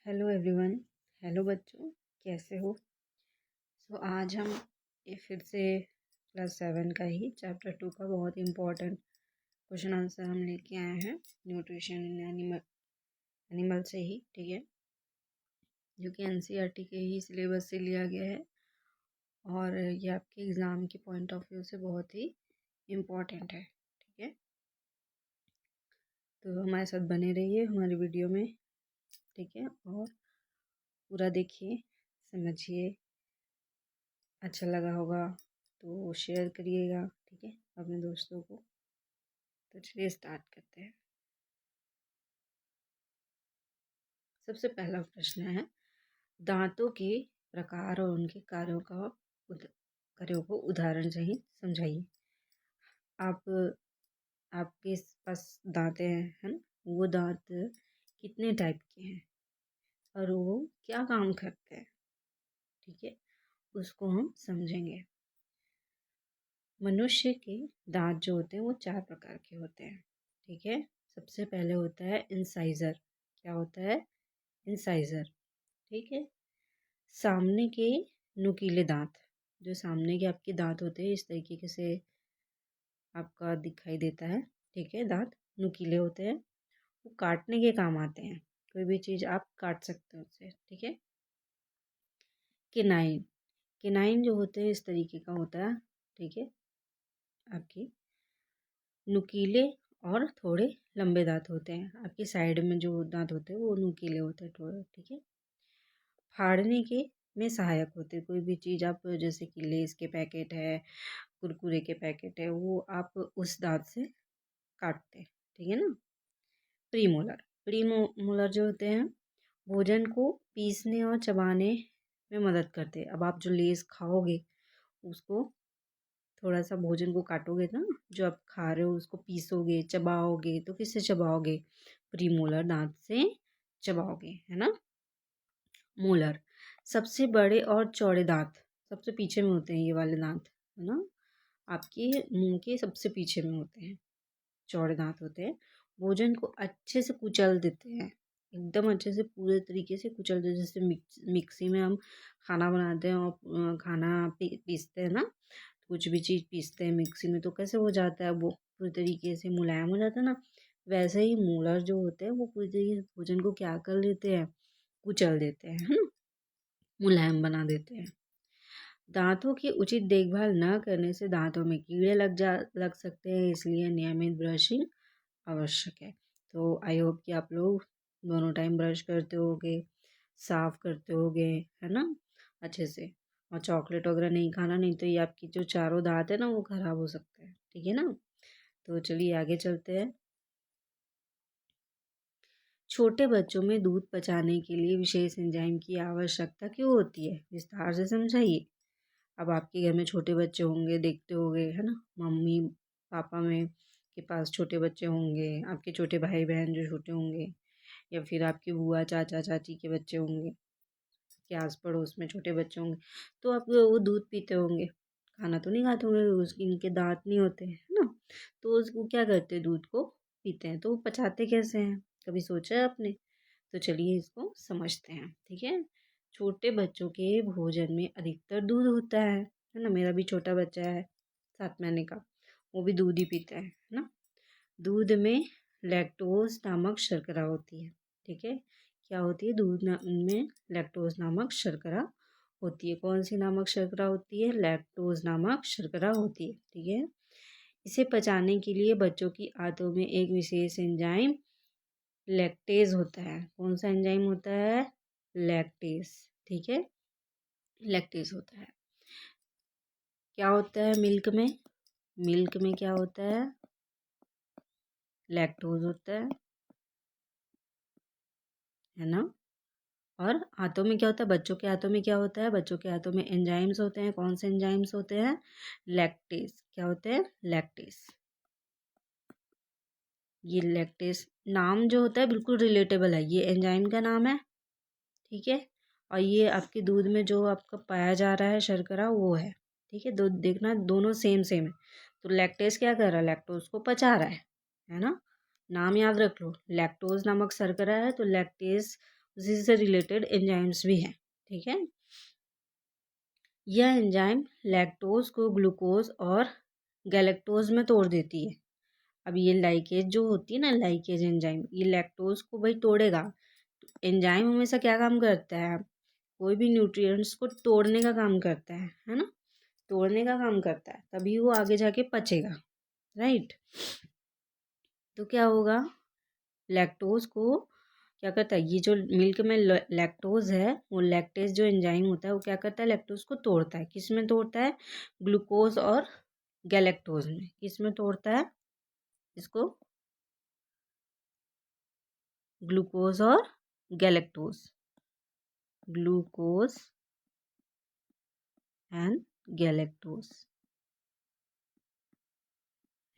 Hello everyone. Hello बच्चों, कैसे हो? आज हम ये फिर से क्लास 7 का ही चैप्टर 2 का बहुत इम्पोर्टेंट क्वेश्चन आंसर हम लेके आए हैं। न्यूट्रिशन इन एनिमल से ही, ठीक है, जो कि एनसीईआरटी के ही सिलेबस से लिया गया है और ये आपके एग्ज़ाम के पॉइंट ऑफ व्यू से बहुत ही इम्पोर्टेंट है, ठीक है। तो हमारे साथ बने रहिए हमारी वीडियो में, ठीक है, और पूरा देखिए, समझिए। अच्छा लगा होगा तो शेयर करिएगा, ठीक है, अपने दोस्तों को। तो चलिए स्टार्ट करते हैं। सबसे पहला प्रश्न है, दांतों के प्रकार और उनके कार्यों को उदाहरण सहित समझाइए। आप आपके पास दांतें हैं, है ना? वो दांत कितने टाइप के हैं और वो क्या काम करते हैं, ठीक है, उसको हम समझेंगे। मनुष्य के दांत जो होते हैं वो 4 प्रकार के होते हैं, ठीक है। सबसे पहले होता है इंसाइजर। क्या होता है? इंसाइजर, ठीक है। सामने के नुकीले दांत, जो सामने के आपके दांत होते हैं इस तरीके से आपका दिखाई देता है, ठीक है। दांत नुकीले होते हैं, वो काटने के काम आते हैं। कोई भी चीज़ आप काट सकते हो उससे, ठीक है। किनाइन, किनाइन जो होते हैं इस तरीके का होता है, ठीक है। आपकी नुकीले और थोड़े लंबे दांत होते हैं। आपकी साइड में जो दांत होते हैं वो नुकीले होते हैं थोड़े, ठीक है। फाड़ने के में सहायक होते हैं। कोई भी चीज़ आप, जैसे कि लेस के पैकेट है, कुरकुरे के पैकेट है, वो आप उस दांत से काटते हैं, ठीक है ना। प्रीमोलर, प्रीमोलर जो होते हैं भोजन को पीसने और चबाने में मदद करते हैं। अब आप जो लेस खाओगे उसको, थोड़ा सा भोजन को काटोगे ना, जो आप खा रहे हो उसको पीसोगे, चबाओगे, तो किससे चबाओगे? प्रीमोलर दांत से चबाओगे, है ना। मोलर, सबसे बड़े और चौड़े दांत सबसे पीछे में होते हैं। ये वाले दांत, है ना, आपके मुंह के सबसे पीछे में होते हैं, चौड़े दांत होते हैं। भोजन को अच्छे से कुचल देते हैं, एकदम अच्छे से पूरे तरीके से कुचल देते हैं। जैसे मिक्सी में हम खाना बनाते हैं और खाना पीसते हैं ना, कुछ भी चीज़ पीसते हैं मिक्सी में तो कैसे हो जाता है, वो पूरी तरीके से मुलायम हो जाता है ना। वैसे ही मोलर जो होते हैं वो पूरी तरीके से भोजन को क्या कर लेते हैं? कुचल देते हैं, है ना, मुलायम बना देते हैं। दांतों की उचित देखभाल न करने से दांतों में कीड़े लग सकते हैं, इसलिए नियमित ब्रशिंग आवश्यक है। तो आई होप कि आप लोग दोनों टाइम ब्रश करते होगे, साफ करते होगे, है ना, अच्छे से। और चॉकलेट वगैरह नहीं खाना, नहीं तो ये आपकी जो चारों दांत है ना वो खराब हो सकते हैं, ठीक है ना। तो चलिए आगे चलते हैं। छोटे बच्चों में दूध पचाने के लिए विशेष एंजाइम की आवश्यकता क्यों होती है? विस्तार से समझाइए। अब आपके घर में छोटे बच्चे होंगे, देखते होंगे, है ना, मम्मी पापा में के पास छोटे बच्चे होंगे, आपके छोटे भाई बहन जो छोटे होंगे, या फिर आपकी बुआ चाचा चाची के बच्चे होंगे, के आस पड़ोस में छोटे बच्चे होंगे, तो आप वो दूध पीते होंगे। खाना तो नहीं खाते होंगे, उसके इनके दांत नहीं होते, है ना। तो उसको क्या करते हैं? दूध को पीते हैं। तो वो पचाते कैसे हैं? कभी सोचा है आपने? तो चलिए इसको समझते हैं, ठीक है। छोटे बच्चों के भोजन में अधिकतर दूध होता है ना। मेरा भी छोटा बच्चा है 7 महीने का, वो भी दूध ही पीता है ना। दूध में लैक्टोज नामक शर्करा होती है, ठीक है। क्या होती है? में लैक्टोज नामक शर्करा होती है। कौन सी नामक शर्करा होती है? लैक्टोज नामक शर्करा होती है, ठीक है। इसे पचाने के लिए बच्चों की आंतों में एक विशेष एंजाइम लैक्टेज होता है। कौन सा एंजाइम होता है? लैक्टेज, ठीक है, लैक्टेज होता है। क्या होता है मिल्क में? मिल्क में क्या होता है? लैक्टोज होता है ना। और हाथों में क्या होता है? बच्चों के हाथों में क्या होता है? बच्चों के हाथों में एंजाइम्स होते हैं। कौन से एंजाइम्स होते हैं? लैक्टेज। क्या होते हैं? लैक्टेज। ये लैक्टेज नाम जो होता है बिल्कुल रिलेटेबल है, ये एंजाइम का नाम है, ठीक है। और ये आपके दूध में जो आपका पाया जा रहा है शर्करा वो है, ठीक है। दो देखना, दोनों सेम सेम है। तो लैक्टेज क्या कर रहा है? लैक्टोज को पचा रहा है ना। नाम याद रख लो, लैक्टोज नामक शर्करा है तो लैक्टेज उसी से रिलेटेड एंजाइम्स भी हैं, ठीक है। यह एंजाइम लैक्टोज को ग्लूकोज और गैलेक्टोज में तोड़ देती है। अब ये लाइकेज जो होती है ना, लाइकेज एंजाइम, ये लैक्टोज को भाई तोड़ेगा। एंजाइम हमेशा क्या काम करता है, कोई भी न्यूट्रिएंट्स को तोड़ने का काम करता है ना, तोड़ने का काम करता है, तभी वो आगे जाके पचेगा, राइट। तो क्या होगा, लैक्टोज को क्या करता है, ये जो मिल्क में लैक्टोज है, वो लैक्टेज जो एंजाइम होता है वो क्या करता है, लैक्टोज को तोड़ता है। किस में तोड़ता है, ग्लूकोज और गैलेक्टोज में। किस में तोड़ता है इसको, ग्लूकोज और गैलेक्टोज, ग्लूकोज एंड गैलेक्टोज,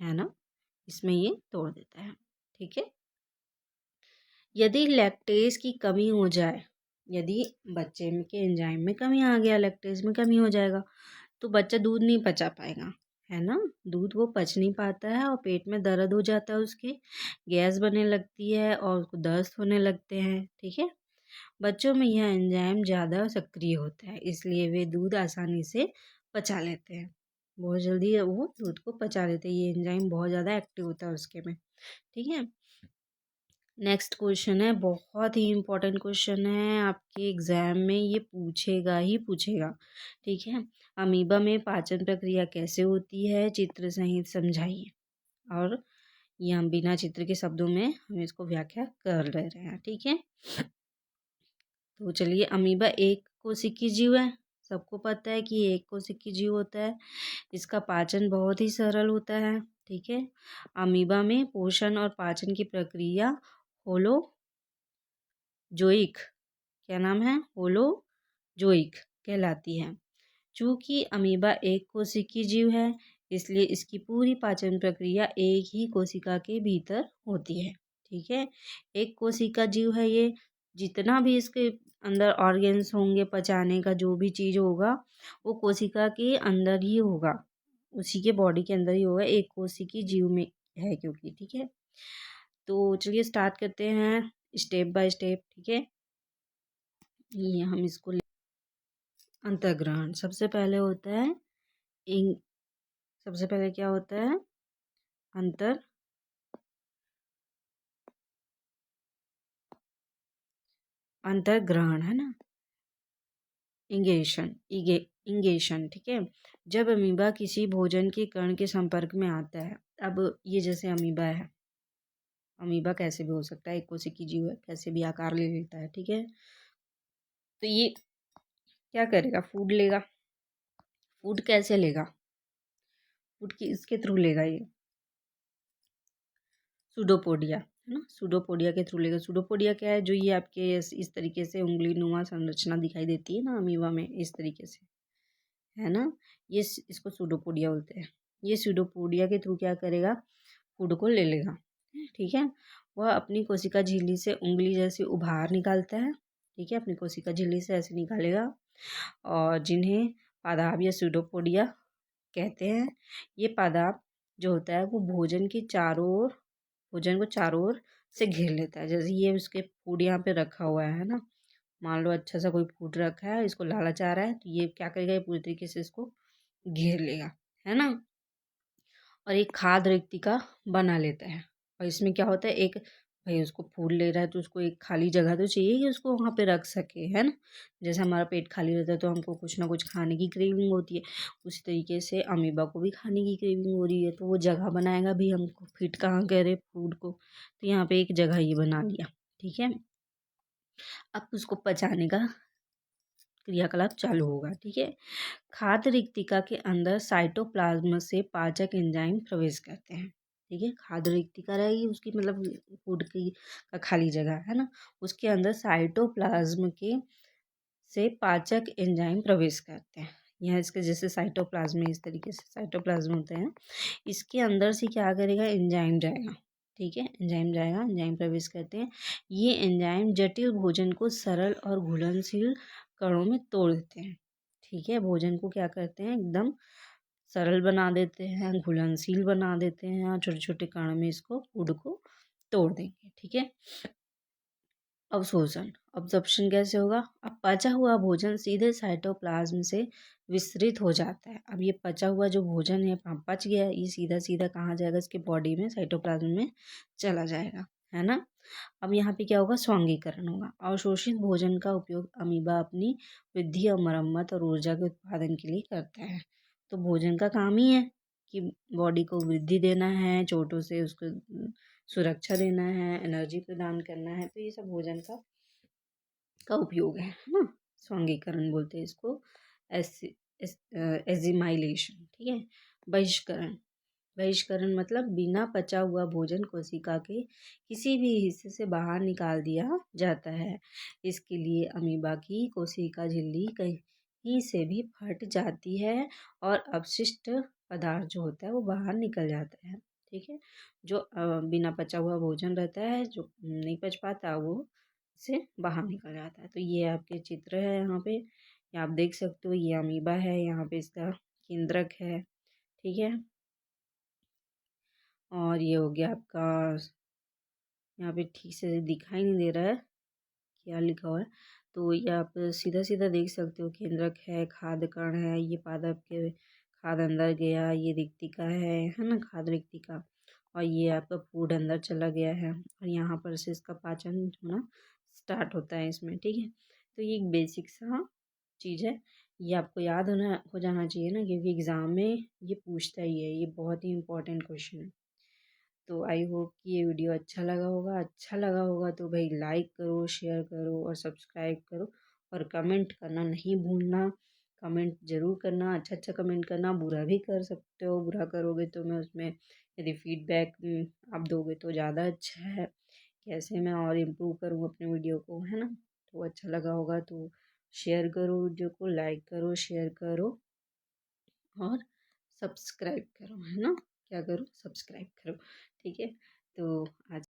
है ना, इसमें ये तोड़ देता है, ठीक है। यदि लैक्टेज की कमी हो जाए, यदि बच्चे में के एंजाइम में कमी आ गया, लैक्टेज में कमी हो जाएगा, तो बच्चा दूध नहीं पचा पाएगा, है ना। दूध वो पच नहीं पाता है और पेट में दर्द हो जाता है, उसके गैस बनने लगती है और उसको दस्त होने लगते हैं, ठीक है। बच्चों में यह एंजाइम ज़्यादा सक्रिय होता है, इसलिए वे दूध आसानी से पचा लेते हैं, बहुत जल्दी वो दूध को पचा लेते हैं। ये एंजाइम बहुत ज़्यादा एक्टिव होता है उसके में, ठीक है। नेक्स्ट क्वेश्चन है, बहुत ही इम्पोर्टेंट क्वेश्चन है, आपके एग्जाम में ये पूछेगा ही पूछेगा, ठीक है। अमीबा में पाचन प्रक्रिया कैसे होती है, चित्र सहित समझाइए। और ये हम बिना चित्र के शब्दों में हम इसको व्याख्या कर ले रहे हैं, ठीक है। तो चलिए, अमीबा एक कोशिकीय जीव है, सबको पता है कि एक कोशिकीय जीव होता है, इसका पाचन बहुत ही सरल होता है, ठीक है। अमीबा में पोषण और पाचन की प्रक्रिया होलोजोइक, क्या नाम है, होलोजोइक कहलाती है। चूँकि अमीबा एक कोशिकीय जीव है, इसलिए इसकी पूरी पाचन प्रक्रिया एक ही कोशिका के भीतर होती है, ठीक है। एक कोशिका जीव है ये, जितना भी इसके अंदर ऑर्गेन्स होंगे, पचाने का जो भी चीज़ होगा वो कोशिका के अंदर ही होगा, उसी के बॉडी के अंदर ही होगा, एक कोशिकीय जीव में है क्योंकि, ठीक है। तो चलिए स्टार्ट करते हैं स्टेप बाय स्टेप, ठीक है। ये हम इसको अंतर्ग्रहण सबसे पहले होता है, इंग सबसे पहले क्या होता है, अंतर अंतर्ग्रहण, है ना, इंगेशन, इंगेशन, ठीक है। जब अमीबा किसी भोजन के कण के संपर्क में आता है, अब ये जैसे अमीबा है, अमीबा कैसे भी हो सकता है, एक कोशिकीय जीव है, कैसे भी आकार ले लेता है, ठीक है। तो ये क्या करेगा, फूड लेगा। फूड कैसे लेगा, फूड की इसके थ्रू लेगा, ये सूडोपोडिया, है ना, सूडोपोडिया के थ्रू लेगा। सूडोपोडिया क्या है, जो ये आपके इस तरीके से उंगली नुमा संरचना दिखाई देती है ना अमीबा में, इस तरीके से, है ना, ये इसको सूडोपोडिया बोलते हैं। ये सूडोपोडिया के थ्रू क्या करेगा, फूड को ले लेगा, ठीक है। वह अपनी कोशिका झिल्ली से उंगली जैसे उभार निकालता है, ठीक है, अपनी कोशिका झिल्ली से ऐसे निकालेगा, और जिन्हें पादाप या सूडोपोडिया कहते हैं। ये पादाप जो होता है वो भोजन को चारों ओर से घेर लेता है। जैसे ये उसके फूड यहाँ पे रखा हुआ है ना, मान लो अच्छा सा कोई फूड रखा है, इसको लालच आ रहा है, तो ये क्या करेगा, ये पूरी तरीके से इसको घेर लेगा, है ना, और एक खाद्य रिक्तिका बना लेता है। और इसमें क्या होता है, एक भाई उसको फूड ले रहा है तो उसको एक खाली जगह तो चाहिए कि उसको वहाँ पे रख सके, है ना। जैसे हमारा पेट खाली रहता है तो हमको कुछ ना कुछ खाने की क्रेविंग होती है, उसी तरीके से अमीबा को भी खाने की क्रेविंग हो रही है, तो वो जगह बनाएगा भी, हमको फिट कहाँ करे फूड को, तो यहाँ पे एक जगह ही बना लिया, ठीक है। अब उसको पचाने का क्रियाकलाप चालू होगा, ठीक है। खाद्य रिक्तिका के अंदर साइटोप्लाज्म से पाचक एंजाइम प्रवेश करते हैं, ठीक है। खाद्य रिक्तिका रहेगी उसकी, मतलब फूड की का खाली जगह, है ना, उसके अंदर साइटोप्लाज्म के से पाचक एंजाइम प्रवेश करते हैं। यहाँ इसके जैसे साइटोप्लाज्म में इस तरीके से साइटोप्लाज्म होते हैं, इसके अंदर से क्या करेगा, एंजाइम जाएगा, ठीक है, एंजाइम जाएगा, एंजाइम प्रवेश करते हैं। ये एंजाइम जटिल भोजन को सरल और घुलनशील कणों में तोड़ देते हैं, ठीक है। भोजन को क्या करते हैं, एकदम सरल बना देते हैं, घुलनशील बना देते हैं, और छोटे छोटे कण में इसको फूड को तोड़ देंगे, ठीक है। अवशोषण, अब्जॉर्प्शन कैसे होगा? अब पचा हुआ भोजन सीधे साइटोप्लाज्म से विसरित हो जाता है। अब ये पचा हुआ जो भोजन है पच गया, ये सीधा सीधा कहाँ जाएगा? इसके बॉडी में, साइटोप्लाज्म में चला जाएगा, है ना। अब यहाँ पे क्या होगा? स्वांगीकरण होगा। अवशोषित भोजन का उपयोग अमीबा अपनी वृद्धि और मरम्मत और ऊर्जा के उत्पादन के लिए करता है। तो भोजन का काम ही है कि बॉडी को वृद्धि देना है, चोटों से उसको सुरक्षा देना है, एनर्जी प्रदान करना है। तो ये सब भोजन का उपयोग है ना। स्वांगीकरण बोलते हैं इसको, एजिमाइलेशन, ठीक है। बहिष्करण, बहिष्करण मतलब बिना पचा हुआ भोजन कोशिका के किसी भी हिस्से से बाहर निकाल दिया जाता है। इसके लिए अमीबा की कोशिका झिल्ली कहीं से भी फट जाती है और अपशिष्ट पदार्थ जो होता है वो बाहर निकल जाता है, ठीक है। जो बिना पचा हुआ भोजन रहता है, जो नहीं पच पाता, वो से बाहर निकल जाता है। तो ये आपके चित्र है यहाँ पे, ये आप देख सकते हो। ये अमीबा है, यहाँ पे इसका केंद्रक है, ठीक है। और ये हो गया आपका, यहाँ पे ठीक से दिखाई नहीं दे रहा है क्या लिखा हुआ है, तो ये आप सीधा सीधा देख सकते हो। केंद्रक है, खाद कण है, ये पादप के खाद अंदर गया, ये रिक्तिका है ना, खाद रिक्तिका। और ये आपका फूड अंदर चला गया है और यहाँ पर से इसका पाचन होना स्टार्ट होता है इसमें, ठीक है। तो ये एक बेसिक सा चीज़ है, ये आपको याद हो जाना चाहिए ना, क्योंकि एग्ज़ाम में ये पूछता ही है, ये बहुत ही इंपॉर्टेंट क्वेश्चन है। तो आई होप कि ये वीडियो अच्छा लगा होगा तो भाई लाइक करो, शेयर करो और सब्सक्राइब करो। और कमेंट करना नहीं भूलना, कमेंट ज़रूर करना, अच्छा अच्छा कमेंट करना। बुरा भी कर सकते हो, बुरा करोगे तो मैं उसमें यदि फीडबैक आप दोगे तो ज़्यादा अच्छा है, कैसे मैं और इम्प्रूव करूँ अपने वीडियो को, है ना। तो अच्छा लगा होगा तो शेयर करो, वीडियो को लाइक करो, शेयर करो और सब्सक्राइब करो, है ना। क्या करो? सब्सक्राइब करो, ठीक है। तो आज